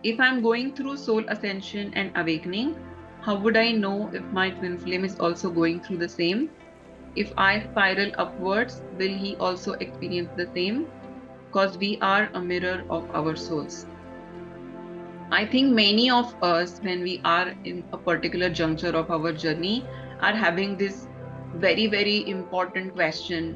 If I'm going through soul ascension and awakening, how would I know if my twin flame is also going through the same? If I spiral upwards, will he also experience the same? Because we are a mirror of our souls. I think many of us, when we are in a particular juncture of our journey, are having this very, very important question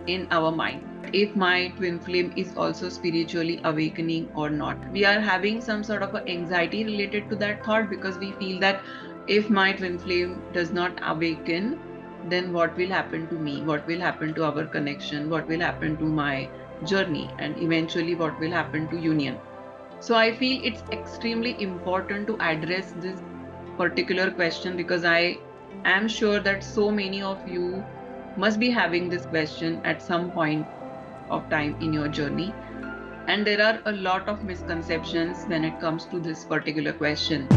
in our mind. If my twin flame is also spiritually awakening or not. We are having some sort of anxiety related to that thought because we feel that if my twin flame does not awaken, then what will happen to me? What will happen to our connection? What will happen to my journey? And eventually, what will happen to union? So I feel it's extremely important to address this particular question because I am sure that so many of you must be having this question at some point of time in your journey. And there are a lot of misconceptions when it comes to this particular question.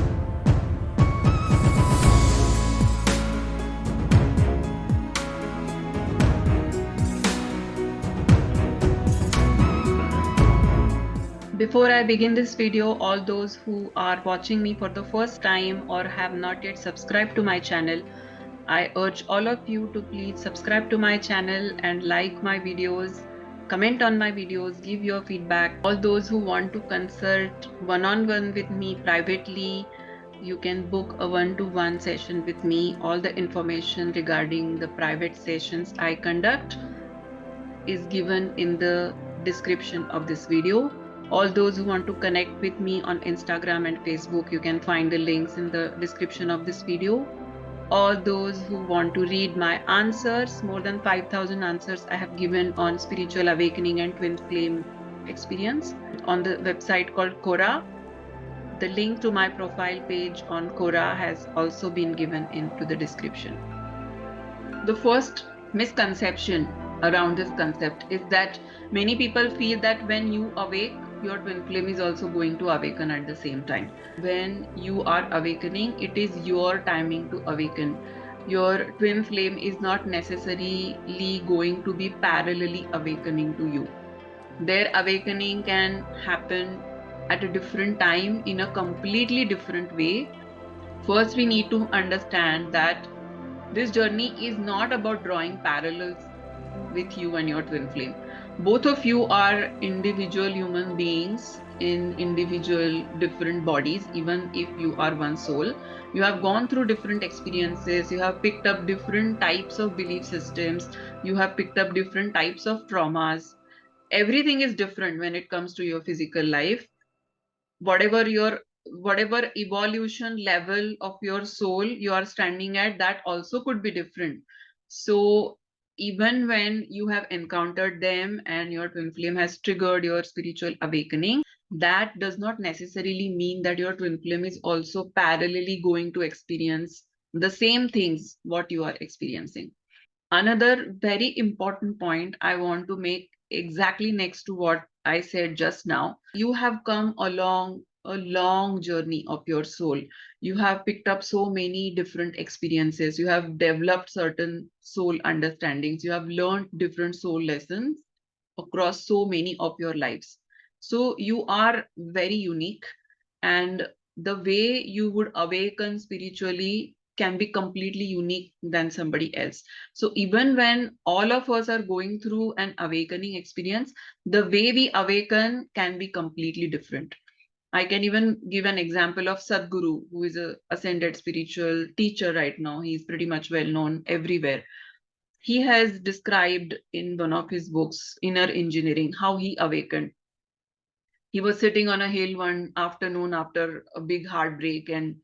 Before I begin this video, all those who are watching me for the first time or have not yet subscribed to my channel, I urge all of you to please subscribe to my channel and like my videos, comment on my videos, give your feedback. All those who want to consult one-on-one with me privately, you can book a one-to-one session with me. All the information regarding the private sessions I conduct is given in the description of this video. All those who want to connect with me on Instagram and Facebook, you can find the links in the description of this video. All those who want to read my answers, more than 5,000 answers I have given on spiritual awakening and twin flame experience on the website called Quora. The link to my profile page on Quora has also been given into the description. The first misconception around this concept is that many people feel that when you awake, your twin flame is also going to awaken at the same time. When you are awakening, it is your timing to awaken. Your twin flame is not necessarily going to be parallelly awakening to you. Their awakening can happen at a different time in a completely different way. First, we need to understand that this journey is not about drawing parallels with you and your twin flame. Both of you are individual human beings in individual different bodies, even if you are one soul. You have gone through different experiences, you have picked up different types of belief systems, you have picked up different types of traumas. Everything is different when it comes to your physical life. Whatever evolution level of your soul you are standing at, that also could be different. So even when you have encountered them and your twin flame has triggered your spiritual awakening, that does not necessarily mean that your twin flame is also parallelly going to experience the same things what you are experiencing. Another very important point I want to make exactly next to what I said just now. You have come along a long journey of your soul. You have picked up so many different experiences. You have developed certain soul understandings. You have learned different soul lessons across so many of your lives. So you are very unique, and the way you would awaken spiritually can be completely unique than somebody else. So even when all of us are going through an awakening experience, the way we awaken can be completely different. I can even give an example of Sadhguru, who is a ascended spiritual teacher right now. He's pretty much well known everywhere. He has described in one of his books, Inner Engineering, how he awakened. He was sitting on a hill one afternoon after a big heartbreak and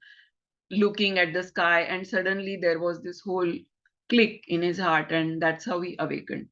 looking at the sky, and suddenly there was this whole click in his heart, and that's how he awakened.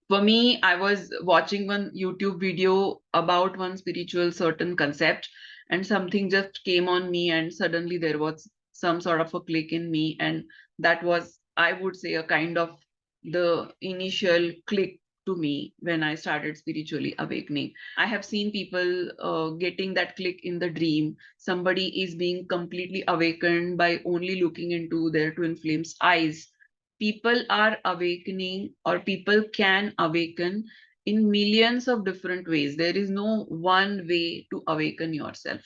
For me, I was watching one YouTube video about one spiritual certain concept, and something just came on me, and suddenly there was some sort of a click in me, and that was, I would say, a kind of the initial click to me when I started spiritually awakening. I have seen people getting that click in the dream. Somebody is being completely awakened by only looking into their twin flame's eyes. People are awakening, or people can awaken in millions of different ways. There is no one way to awaken yourself.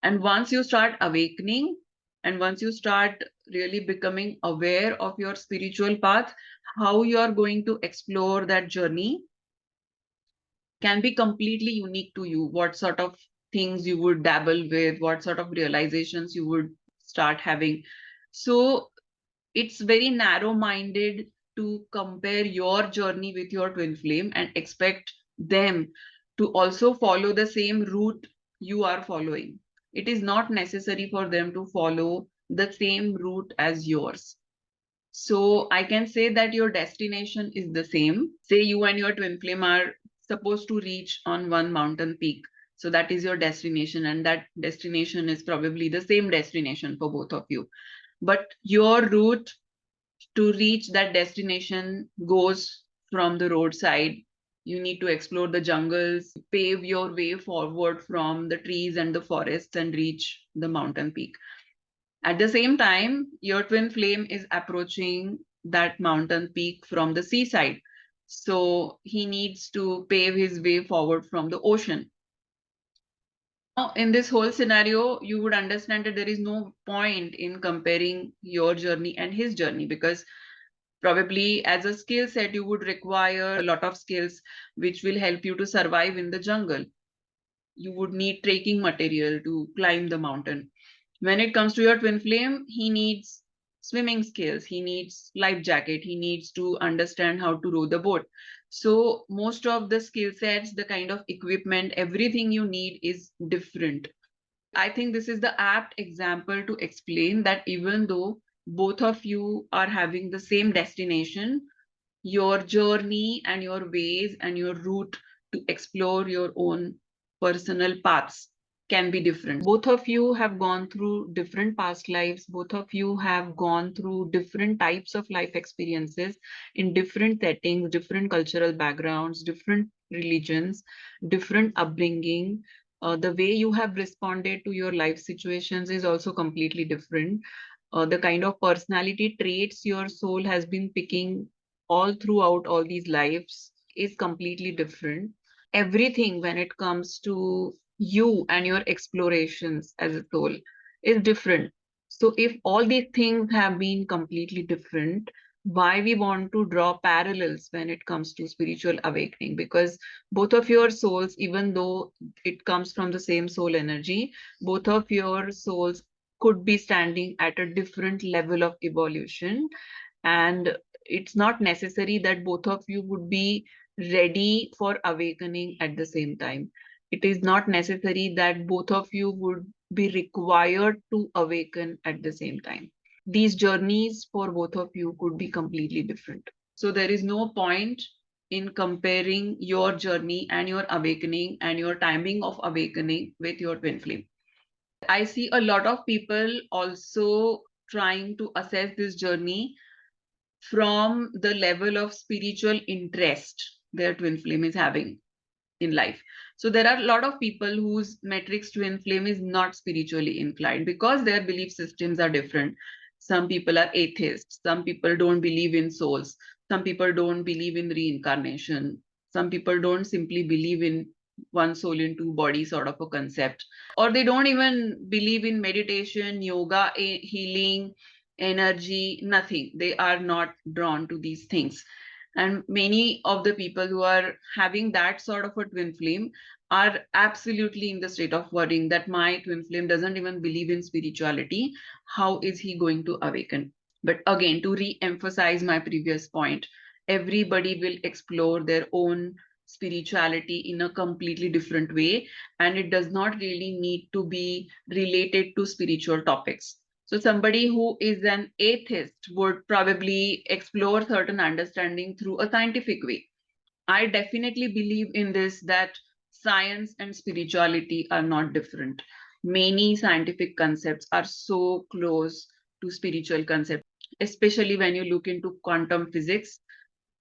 And once you start awakening, and once you start really becoming aware of your spiritual path, how you are going to explore that journey can be completely unique to you. What sort of things you would dabble with, what sort of realizations you would start having. So it's very narrow minded to compare your journey with your twin flame and expect them to also follow the same route you are following. It is not necessary for them to follow the same route as yours. So I can say that your destination is the same. Say you and your twin flame are supposed to reach on one mountain peak. So that is your destination, and that destination is probably the same destination for both of you. But your route to reach that destination goes from the roadside. You need to explore the jungles, pave your way forward from the trees and the forests and reach the mountain peak. At the same time, your twin flame is approaching that mountain peak from the seaside. So he needs to pave his way forward from the ocean. Now, in this whole scenario, you would understand that there is no point in comparing your journey and his journey, because probably as a skill set, you would require a lot of skills which will help you to survive in the jungle. You would need trekking material to climb the mountain. When it comes to your twin flame, he needs swimming skills, he needs life jacket, he needs to understand how to row the boat. So most of the skill sets, the kind of equipment, everything you need is different. I think this is the apt example to explain that even though both of you are having the same destination, your journey and your ways and your route to explore your own personal paths can be different. Both of you have gone through different past lives. Both of you have gone through different types of life experiences in different settings, different cultural backgrounds, different religions, different upbringing. The way you have responded to your life situations is also completely different. The kind of personality traits your soul has been picking all throughout all these lives is completely different. Everything when it comes to you and your explorations as a soul is different. So if all these things have been completely different, why we want to draw parallels when it comes to spiritual awakening? Because both of your souls, even though it comes from the same soul energy, both of your souls could be standing at a different level of evolution, and it's not necessary that both of you would be ready for awakening at the same time. It is not necessary that both of you would be required to awaken at the same time. These journeys for both of you could be completely different. So there is no point in comparing your journey and your awakening and your timing of awakening with your twin flame. I see a lot of people also trying to assess this journey from the level of spiritual interest their twin flame is having in life. So there are a lot of people whose matrix twin flame is not spiritually inclined because their belief systems are different. Some people are atheists, some people don't believe in souls, some people don't believe in reincarnation, some people don't simply believe in one soul in two bodies sort of a concept, or they don't even believe in meditation, yoga, healing, energy, nothing. They are not drawn to these things. And many of the people who are having that sort of a twin flame are absolutely in the state of worrying that my twin flame doesn't even believe in spirituality. How is he going to awaken? But again, to re-emphasize my previous point, everybody will explore their own spirituality in a completely different way, and it does not really need to be related to spiritual topics. So somebody who is an atheist would probably explore certain understanding through a scientific way. I definitely believe in this, that science and spirituality are not different. Many scientific concepts are so close to spiritual concepts, especially when you look into quantum physics.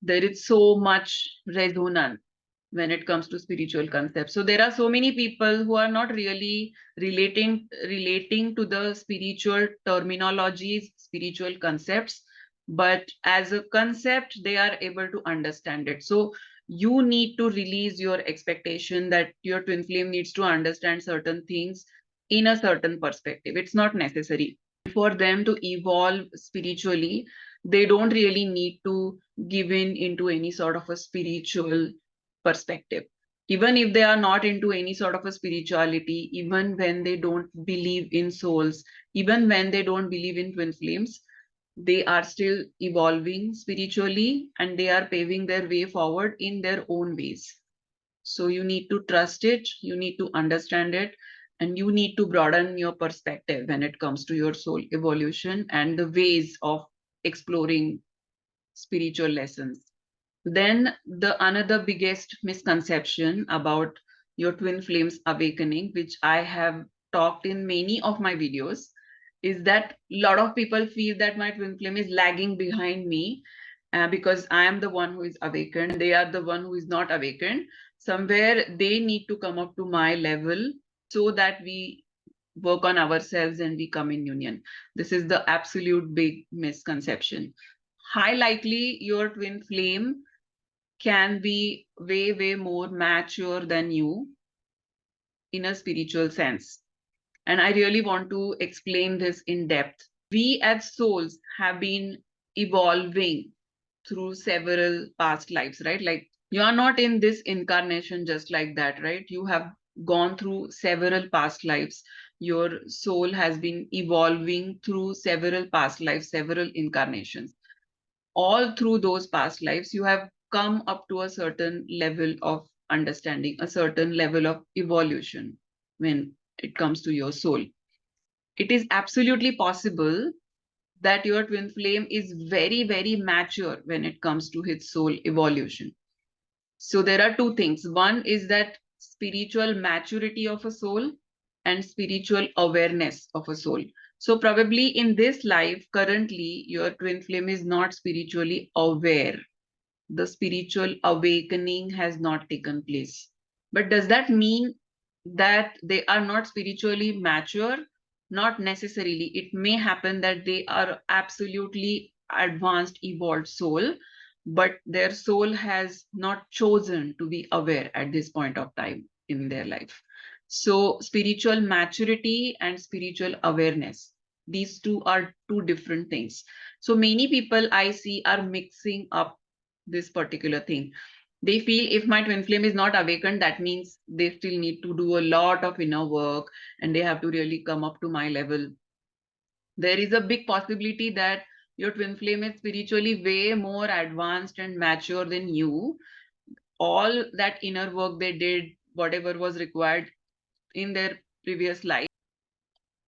There is so much resonance when it comes to spiritual concepts. So there are so many people who are not really relating to the spiritual terminologies, spiritual concepts, but as a concept, they are able to understand it. So You need to release your expectation that your twin flame needs to understand certain things in a certain perspective. It's not necessary for them to evolve spiritually. They don't really need to give in into any sort of a spiritual perspective. Even if they are not into any sort of a spirituality, even when they don't believe in souls, even when they don't believe in twin flames, they are still evolving spiritually and they are paving their way forward in their own ways. So you need to trust it, you need to understand it, and you need to broaden your perspective when it comes to your soul evolution and the ways of exploring spiritual lessons. Then the another biggest misconception about your twin flames awakening, which I have talked in many of my videos, is that a lot of people feel that my twin flame is lagging behind me because I am the one who is awakened, they are the one who is not awakened. Somewhere they need to come up to my level so that we work on ourselves and we come in union. This is the absolute big misconception. High likely your twin flame can be way, way more mature than you in a spiritual sense. And I really want to explain this in depth. We as souls have been evolving through several past lives, right? Like you are not in this incarnation just like that, right? You have gone through several past lives. Your soul has been evolving through several past lives, several incarnations. All through those past lives, you have come up to a certain level of understanding, a certain level of evolution when it comes to your soul. It is absolutely possible that your twin flame is very, very mature when it comes to his soul evolution. So there are two things. One is that spiritual maturity of a soul and spiritual awareness of a soul. So probably in this life, currently, your twin flame is not spiritually aware. The spiritual awakening has not taken place. But does that mean that they are not spiritually mature? Not necessarily. It may happen that they are absolutely advanced, evolved soul, but their soul has not chosen to be aware at this point of time in their life. So, spiritual maturity and spiritual awareness, these two are two different things. So, many people I see are mixing up this particular thing. They feel if my twin flame is not awakened, that means they still need to do a lot of inner work and they have to really come up to my level. There is a big possibility that your twin flame is spiritually way more advanced and mature than you. All that inner work they did, whatever was required in their previous life.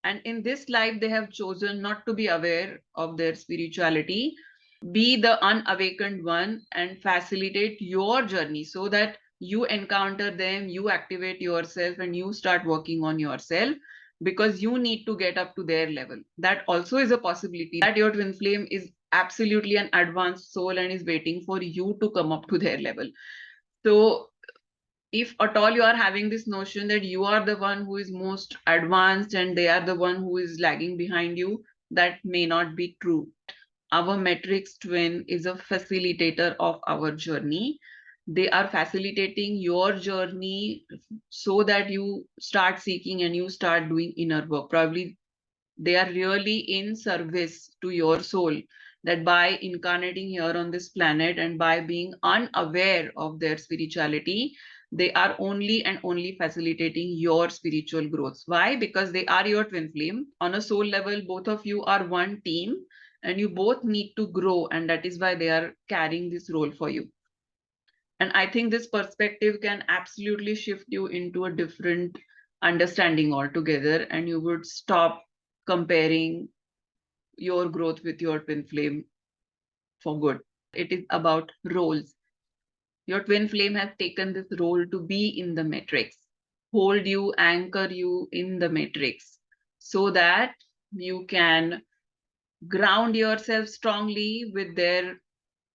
And in this life, they have chosen not to be aware of their spirituality. Be the unawakened one and facilitate your journey so that you encounter them, you activate yourself, and you start working on yourself because you need to get up to their level. That also is a possibility that your twin flame is absolutely an advanced soul and is waiting for you to come up to their level. So, if at all you are having this notion that you are the one who is most advanced and they are the one who is lagging behind you, that may not be true. Our matrix twin is a facilitator of our journey. They are facilitating your journey so that you start seeking and you start doing inner work. Probably they are really in service to your soul, that by incarnating here on this planet and by being unaware of their spirituality, they are only and only facilitating your spiritual growth. Why? Because they are your twin flame. On a soul level, both of you are one team and you both need to grow, and that is why they are carrying this role for you. And I think this perspective can absolutely shift you into a different understanding altogether, and you would stop comparing your growth with your twin flame for good. It is about roles. Your twin flame has taken this role to be in the matrix, hold you, anchor you in the matrix, so that you can ground yourself strongly with their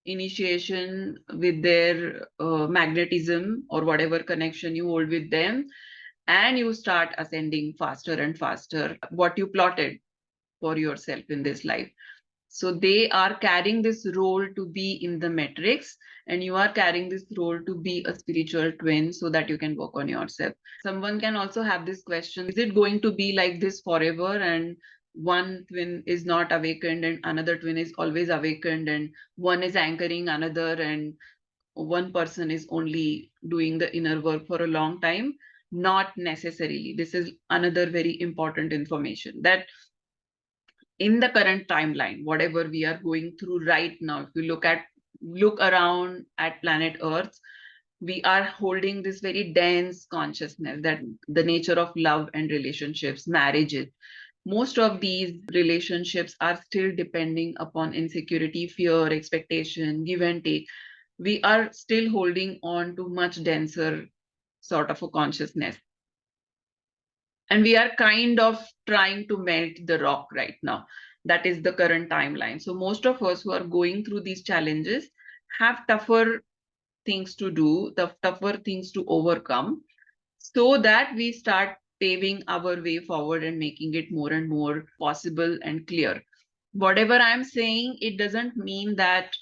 initiation, with their magnetism or whatever connection you hold with them, and you start ascending faster and faster what you plotted for yourself in this life. So they are carrying this role to be in the matrix, and you are carrying this role to be a spiritual twin so that you can work on yourself. Someone can also have this question, is it going to be like this forever, and one twin is not awakened and another twin is always awakened, and one is anchoring another, and one person is only doing the inner work for a long time? Not necessarily. This is another very important information, that in the current timeline, whatever we are going through right now, if you look around at planet Earth, we are holding this very dense consciousness that the nature of love and relationships, marriages, most of these relationships are still depending upon insecurity, fear, expectation, give and take. We are still holding on to much denser sort of a consciousness. And we are kind of trying to melt the rock right now. That is the current timeline. So most of us who are going through these challenges have tougher things to do, the tougher things to overcome, so that we start paving our way forward and making it more and more possible and clear. Whatever I'm saying, it doesn't mean that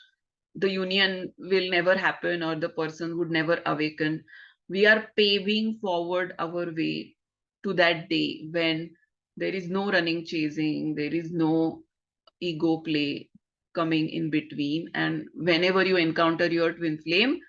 the union will never happen or the person would never awaken. We are paving forward our way to that day when there is no running, chasing, there is no ego play coming in between. And whenever you encounter your twin flame,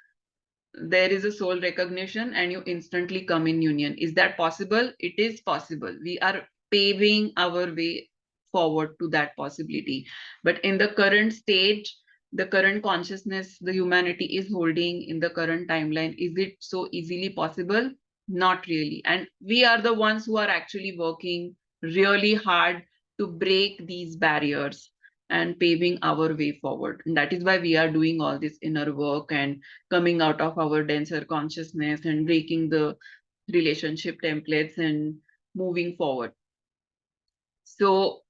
there is a soul recognition and you instantly come in union. Is that possible? It is possible. We are paving our way forward to that possibility. But in the current stage, the current consciousness the humanity is holding in the current timeline, is it so easily possible? Not really. And we are the ones who are actually working really hard to break these barriers and paving our way forward. And that is why we are doing all this inner work and coming out of our denser consciousness and breaking the relationship templates and moving forward. So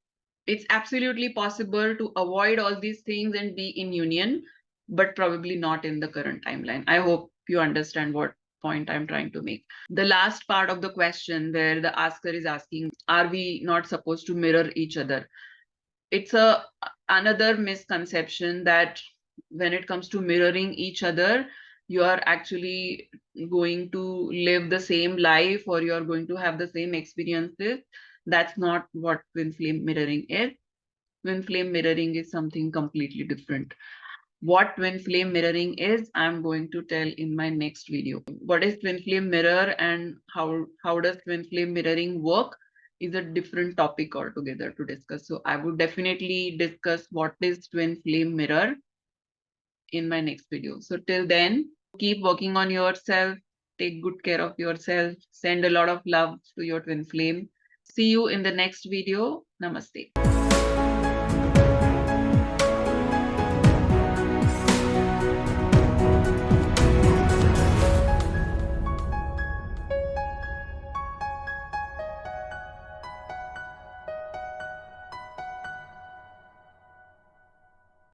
it's absolutely possible to avoid all these things and be in union, but probably not in the current timeline. I hope you understand what point I'm trying to make. The last part of the question, where the asker is asking, are we not supposed to mirror each other? It's another misconception that when it comes to mirroring each other, you are actually going to live the same life or you are going to have the same experiences. That's not what twin flame mirroring is. Twin flame mirroring is something completely different. What twin flame mirroring is, I'm going to tell in my next video. What is twin flame mirror and how does twin flame mirroring work is a different topic altogether to discuss. So I would definitely discuss what is twin flame mirror in my next video. So till then, keep working on yourself, take good care of yourself, send a lot of love to your twin flame. See you in the next video. Namaste.